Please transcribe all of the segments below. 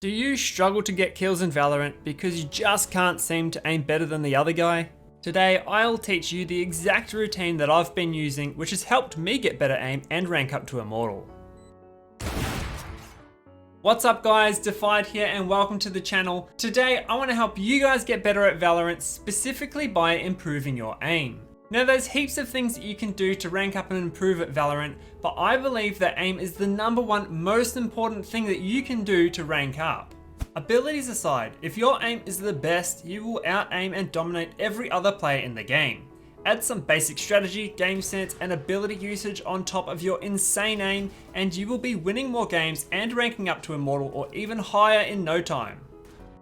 Do you struggle to get kills in Valorant because you just can't seem to aim better than the other guy? Today, I'll teach you the exact routine that I've been using, which has helped me get better aim and rank up to Immortal. What's up guys, Defied here and welcome to the channel. Today, I want to help you guys get better at Valorant, specifically by improving your aim. Now there's heaps of things that you can do to rank up and improve at Valorant, but I believe that aim is the #1 most important thing that you can do to rank up. Abilities aside, if your aim is the best, you will out-aim and dominate every other player in the game. Add some basic strategy, game sense, and ability usage on top of your insane aim, and you will be winning more games and ranking up to Immortal or even higher in no time.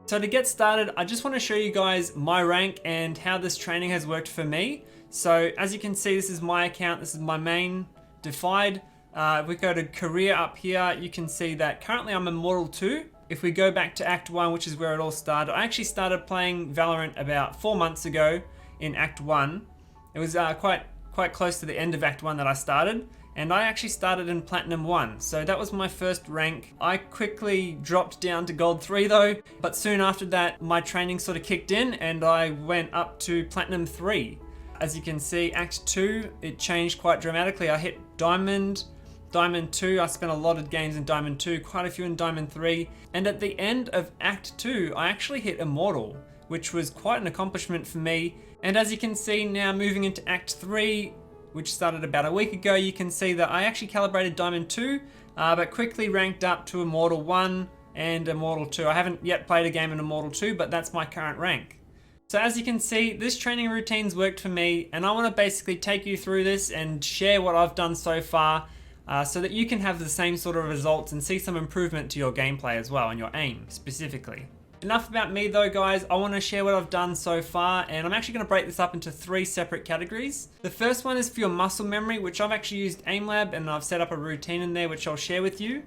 So to get started, I just want to show you guys my rank and how this training has worked for me. So as you can see, this is my account, this is my main Defied. If we go to career up here, you can see that currently I'm Immortal 2. If we go back to Act 1, which is where it all started, I actually started playing Valorant about 4 months ago in Act 1. It was quite close to the end of Act 1 that I started, and I actually started in Platinum 1, so that was my first rank. I quickly dropped down to Gold 3 though, but soon after that my training sort of kicked in and I went up to Platinum 3. As you can see, Act 2, it changed quite dramatically. I hit Diamond 2, I spent a lot of games in Diamond 2, quite a few in Diamond 3, and at the end of Act 2, I actually hit Immortal, which was quite an accomplishment for me. And as you can see now, moving into Act 3, which started about a week ago, you can see that I actually calibrated Diamond 2, but quickly ranked up to Immortal 1 and Immortal 2. I haven't yet played a game in Immortal 2, but that's my current rank. So as you can see, this training routine's worked for me, and I want to basically take you through this and share what I've done so far, so that you can have the same sort of results and see some improvement to your gameplay as well, and your aim specifically. Enough about me though guys, I want to share what I've done so far, and I'm actually going to break this up into 3 separate categories. The first one is for your muscle memory, which I've actually used AimLab and I've set up a routine in there which I'll share with you.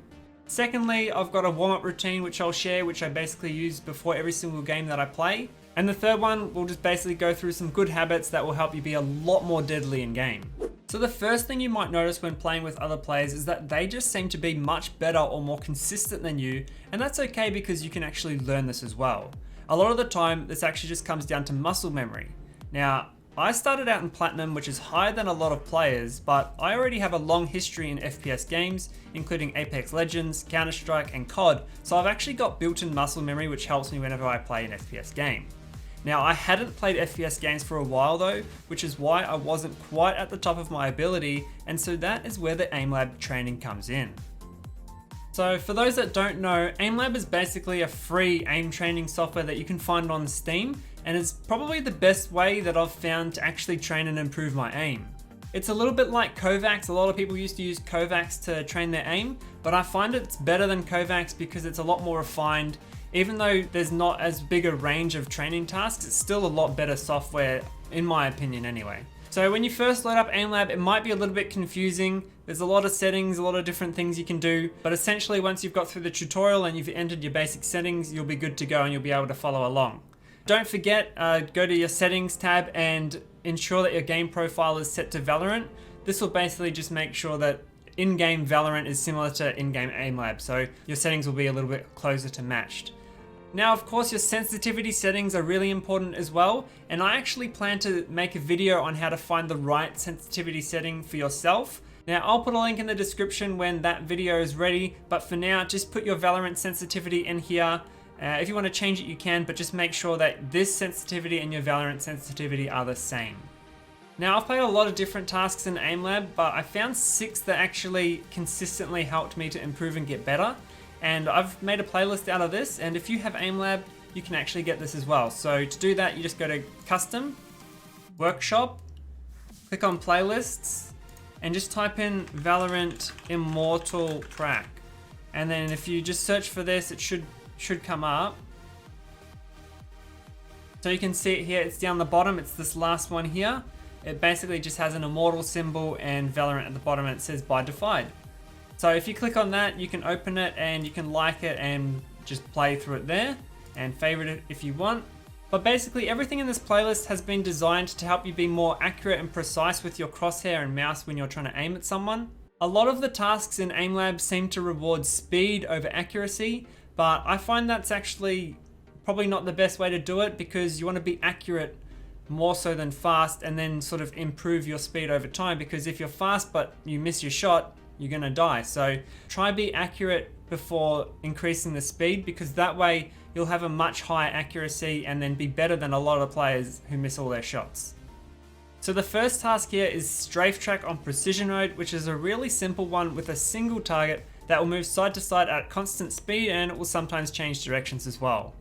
Secondly, I've got a warm-up routine which I'll share, which I basically use before every single game that I play. And the third one, we'll just basically go through some good habits that will help you be a lot more deadly in game. So the first thing you might notice when playing with other players is that they just seem to be much better or more consistent than you, and that's okay because you can actually learn this as well. A lot of the time, this actually just comes down to muscle memory. Now, I started out in Platinum, which is higher than a lot of players, but I already have a long history in FPS games, including Apex Legends, Counter-Strike, and COD, so I've actually got built-in muscle memory which helps me whenever I play an FPS game. Now, I hadn't played FPS games for a while though, which is why I wasn't quite at the top of my ability, and so that is where the AimLab training comes in. So for those that don't know, AimLab is basically a free aim training software that you can find on Steam, and it's probably the best way that I've found to actually train and improve my aim. It's a little bit like Kovacs. A lot of people used to use Kovacs to train their aim, but I find it's better than Kovacs because it's a lot more refined. Even though there's not as big a range of training tasks, it's still a lot better software, in my opinion anyway. So when you first load up AimLab, it might be a little bit confusing. There's a lot of settings, a lot of different things you can do, but essentially once you've got through the tutorial and you've entered your basic settings, you'll be good to go and you'll be able to follow along. Don't forget, go to your settings tab and ensure that your game profile is set to Valorant. This will basically just make sure that in-game Valorant is similar to in-game AimLab, so your settings will be a little bit closer to matched. Now, of course, your sensitivity settings are really important as well, and I actually plan to make a video on how to find the right sensitivity setting for yourself. Now, I'll put a link in the description when that video is ready, but for now, just put your Valorant sensitivity in here. If you want to change it, you can, but just make sure that this sensitivity and your Valorant sensitivity are the same. Now, I've played a lot of different tasks in AimLab, but I found 6 that actually consistently helped me to improve and get better. And I've made a playlist out of this, and if you have AimLab, you can actually get this as well. So to do that, you just go to Custom, Workshop, click on Playlists, and just type in Valorant Immortal Prac. And then if you just search for this, it should come up. So you can see it here, it's down the bottom, it's this last one here. It basically just has an Immortal symbol and Valorant at the bottom, and it says by Defied. So if you click on that, you can open it and you can like it and just play through it there and favorite it if you want. But basically everything in this playlist has been designed to help you be more accurate and precise with your crosshair and mouse when you're trying to aim at someone. A lot of the tasks in AimLab seem to reward speed over accuracy, but I find that's actually probably not the best way to do it, because you want to be accurate more so than fast, and then sort of improve your speed over time, because if you're fast but you miss your shot, you're gonna die. So try be accurate before increasing the speed, because that way you'll have a much higher accuracy and then be better than a lot of players who miss all their shots. So the first task here is Strafe Track on Precision Mode, which is a really simple one with a single target that will move side to side at constant speed, and it will sometimes change directions as well.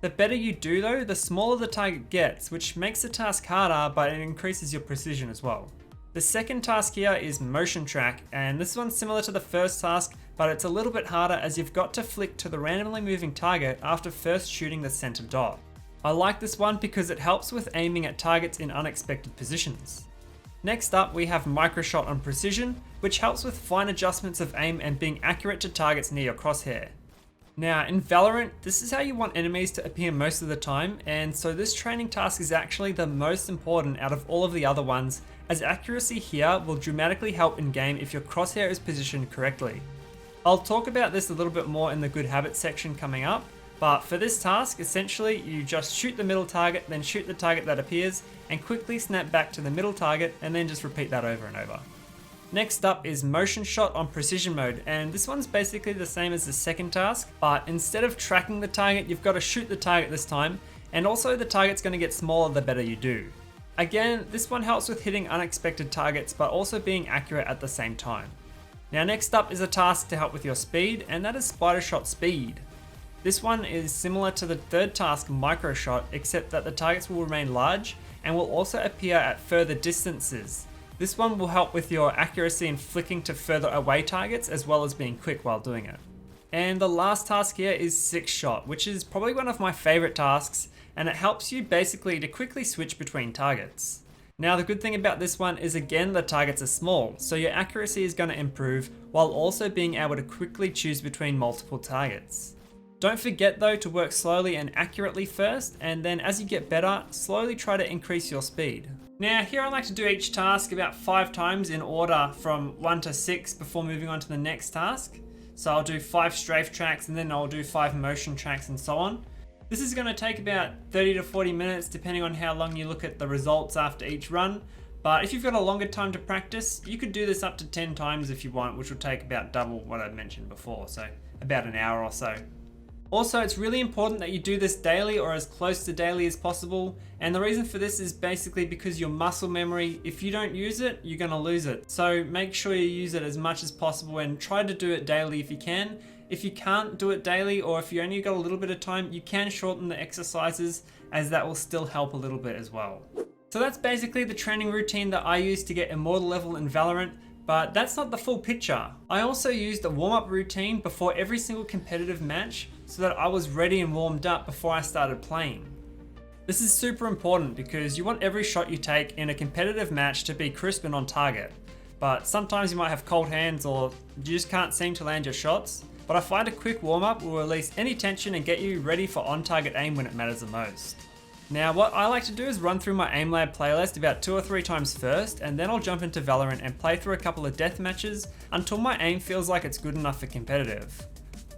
The better you do though, the smaller the target gets, which makes the task harder, but it increases your precision as well. The second task here is Motion Track, and this one's similar to the first task, but it's a little bit harder as you've got to flick to the randomly moving target after first shooting the center dot. I like this one because it helps with aiming at targets in unexpected positions. Next up we have Micro Shot on Precision, which helps with fine adjustments of aim and being accurate to targets near your crosshair. Now in Valorant, this is how you want enemies to appear most of the time, and so this training task is actually the most important out of all of the other ones, as accuracy here will dramatically help in game if your crosshair is positioned correctly. I'll talk about this a little bit more in the good habits section coming up, but for this task, essentially you just shoot the middle target, then shoot the target that appears, and quickly snap back to the middle target, and then just repeat that over and over. Next up is Motion Shot on Precision Mode, and this one's basically the same as the second task, but instead of tracking the target, you've got to shoot the target this time, and also the target's going to get smaller the better you do. Again, this one helps with hitting unexpected targets, but also being accurate at the same time. Now next up is a task to help with your speed, and that is Spider Shot Speed. This one is similar to the third task, Micro Shot, except that the targets will remain large and will also appear at further distances. This one will help with your accuracy in flicking to further away targets, as well as being quick while doing it. And the last task here is Six Shot, which is probably one of my favorite tasks, and it helps you basically to quickly switch between targets. Now the good thing about this one is, again, the targets are small, so your accuracy is going to improve while also being able to quickly choose between multiple targets. Don't forget though to work slowly and accurately first, and then as you get better, slowly try to increase your speed. Now here I like to do each task about 5 times in order from 1 to 6 before moving on to the next task. So I'll do 5 strafe tracks, and then I'll do 5 motion tracks, and so on. This is going to take about 30 to 40 minutes depending on how long you look at the results after each run. But if you've got a longer time to practice, you could do this up to 10 times if you want, which will take about double what I mentioned before, so about an hour or so. Also, it's really important that you do this daily or as close to daily as possible, and the reason for this is basically because your muscle memory, if you don't use it, you're going to lose it. So make sure you use it as much as possible and try to do it daily if you can. If you can't do it daily, or if you only got a little bit of time, you can shorten the exercises, as that will still help a little bit as well. So that's basically the training routine that I use to get Immortal level in Valorant. But that's not the full picture. I also used a warm-up routine before every single competitive match so that I was ready and warmed up before I started playing. This is super important because you want every shot you take in a competitive match to be crisp and on target. But sometimes you might have cold hands or you just can't seem to land your shots. But I find a quick warm-up will release any tension and get you ready for on-target aim when it matters the most. Now what I like to do is run through my AimLab playlist about 2 or 3 times first, and then I'll jump into Valorant and play through a couple of death matches until my aim feels like it's good enough for competitive.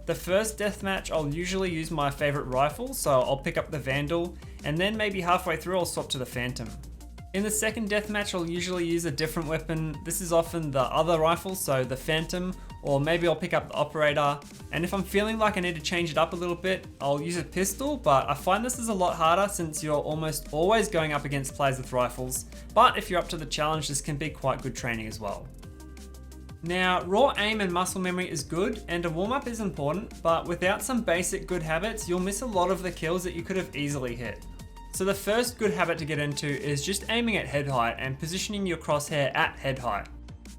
The first deathmatch I'll usually use my favourite rifle, so I'll pick up the Vandal, and then maybe halfway through I'll swap to the Phantom. In the second deathmatch I'll usually use a different weapon. This is often the other rifle, so the Phantom, or maybe I'll pick up the Operator, and if I'm feeling like I need to change it up a little bit, I'll use a pistol, but I find this is a lot harder since you're almost always going up against players with rifles, but if you're up to the challenge this can be quite good training as well. Now, raw aim and muscle memory is good, and a warm-up is important, but without some basic good habits, you'll miss a lot of the kills that you could have easily hit. So the first good habit to get into is just aiming at head height and positioning your crosshair at head height.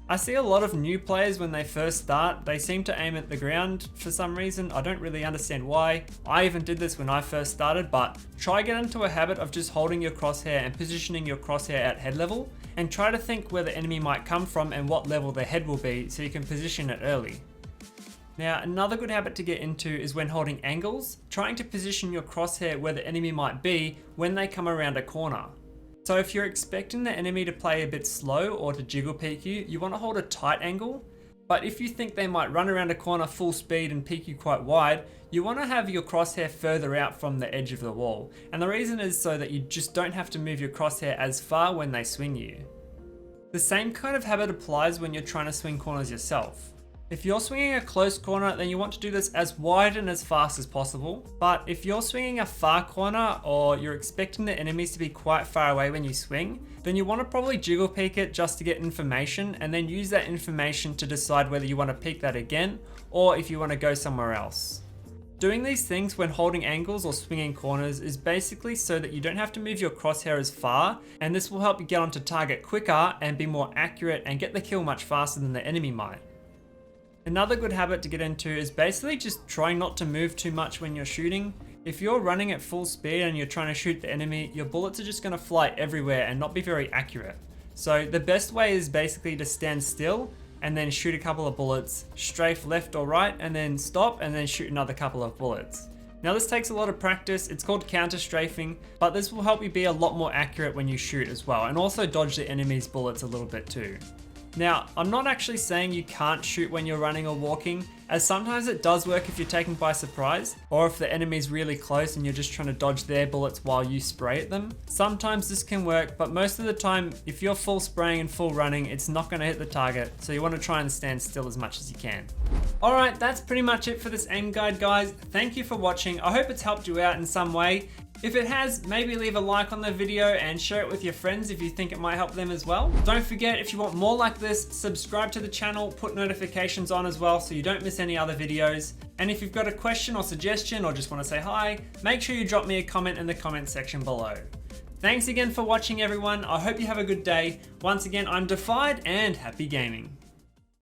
I see a lot of new players when they first start, they seem to aim at the ground for some reason. I don't really understand why. I even did this when I first started, but try get into a habit of just holding your crosshair and positioning your crosshair at head level, and try to think where the enemy might come from and what level their head will be so you can position it early. Now, another good habit to get into is when holding angles, trying to position your crosshair where the enemy might be when they come around a corner. So if you're expecting the enemy to play a bit slow or to jiggle peek you, you want to hold a tight angle. But if you think they might run around a corner full speed and peek you quite wide, you want to have your crosshair further out from the edge of the wall. And the reason is so that you just don't have to move your crosshair as far when they swing you. The same kind of habit applies when you're trying to swing corners yourself. If you're swinging a close corner, then you want to do this as wide and as fast as possible. But if you're swinging a far corner, or you're expecting the enemies to be quite far away when you swing, then you want to probably jiggle peek it just to get information, and then use that information to decide whether you want to peek that again, or if you want to go somewhere else. Doing these things when holding angles or swinging corners is basically so that you don't have to move your crosshair as far, and this will help you get onto target quicker and be more accurate and get the kill much faster than the enemy might. Another good habit to get into is basically just trying not to move too much when you're shooting. If you're running at full speed and you're trying to shoot the enemy, your bullets are just going to fly everywhere and not be very accurate. So the best way is basically to stand still and then shoot a couple of bullets, strafe left or right, and then stop and then shoot another couple of bullets. Now this takes a lot of practice, it's called counter strafing, but this will help you be a lot more accurate when you shoot as well, and also dodge the enemy's bullets a little bit too. Now, I'm not actually saying you can't shoot when you're running or walking, as sometimes it does work if you're taken by surprise, or if the enemy's really close and you're just trying to dodge their bullets while you spray at them. Sometimes this can work, but most of the time, if you're full spraying and full running, it's not going to hit the target, so you want to try and stand still as much as you can. Alright, that's pretty much it for this aim guide, guys. Thank you for watching. I hope it's helped you out in some way. If it has, maybe leave a like on the video and share it with your friends if you think it might help them as well. Don't forget, if you want more like this, subscribe to the channel, put notifications on as well so you don't miss any other videos. And if you've got a question or suggestion or just want to say hi, make sure you drop me a comment in the comment section below. Thanks again for watching, everyone. I hope you have a good day. Once again, I'm Defied, and happy gaming.